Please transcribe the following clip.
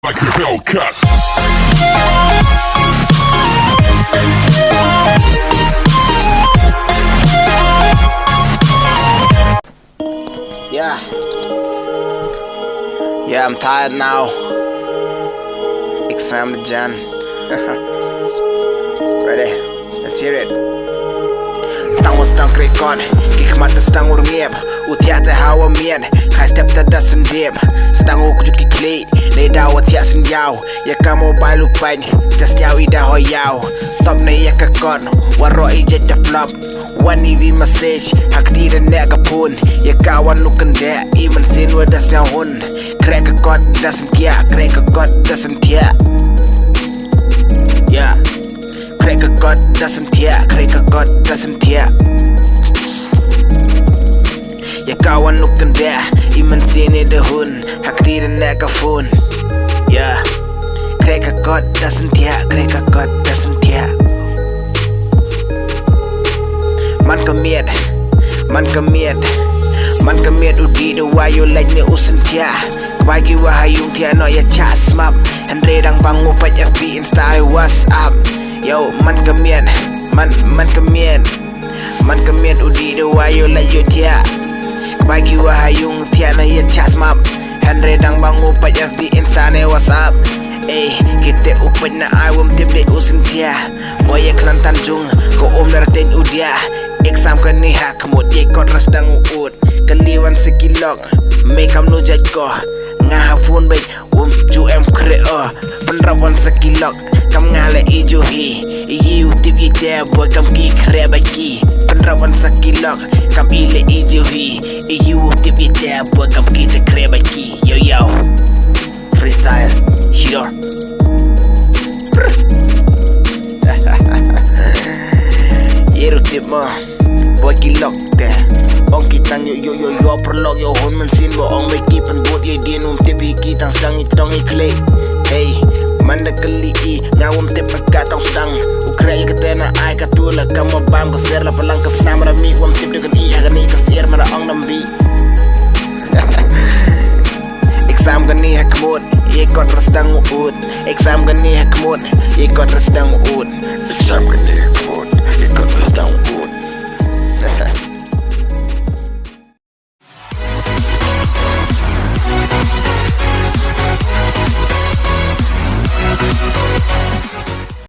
like a Hellcat. Yeah, I'm tired now. Exam the Jan. Ready? Let's hear it. Stang was stang krekon, kik mata stang urmieb. Utia te hawa mien, kai step te dasen dim. Stang u kujut ki kli, ne daw atia sen yaw. Ya ka mobile upain, tes nyaw ida ho yaw. Top ne ya ka kon, waro I jet the flop. One EV message, hak tira ne ka pun. Ya kawan lu kende, iman sin wa das nyaw hun. Crack a god doesn't care, crack a god doesn't care. Yeah. Crack a god doesn't care, crack a god doesn't care. Ya kawan lu kende, iman sin ida hun. Hak tira ne ka phone. Yeah. Crack a god doesn't care, crack a god doesn't care. Man kamiet, man kamiet. Man kamiet udi the why you like ne usen tia. Bagi wahayung tia no ya chat smap. Andre dang bangu pa FB Insta WhatsApp. Yo man kamiet, man kamiet. Man kamiet udi the why you like you tia. Bagi wahayung tia no ya chat smap. Andre dang bangu pa FB Insta ne WhatsApp. Eh, kita upen na awam tip de usen tia. Moya klan Tanjung, ko om naratin udia. Exam ka ni hak mo di ko rastang uut. Kaliwan sa kilok, may kam no judge ko. Nga hapon bay, ju kreo. Panrawan sa kilok, kam ngala ijuhi. Iyu tip ite boy kam ki kreba ki. Panrawan sa kilok, kam ile ijuhi. Iyu tip ite boy kam ki kreba ki. Yo freestyle, sure. Yeru tip mo, boy kilok te. Ong kitang yo prolog yo hun man sin bo ong may kipan bot yo din tipi kitang sedang itong iklik. Hey, manda kali I ngawam tip pagkatang sedang Ukraya katena ay katula kamabam kaser la palang kasnam rami wam tip dengan I agani kasir mara ong nambi. Exam gani hakmut, ye kot rastang uut. Exam gani hakmut, ye kot rastang uut.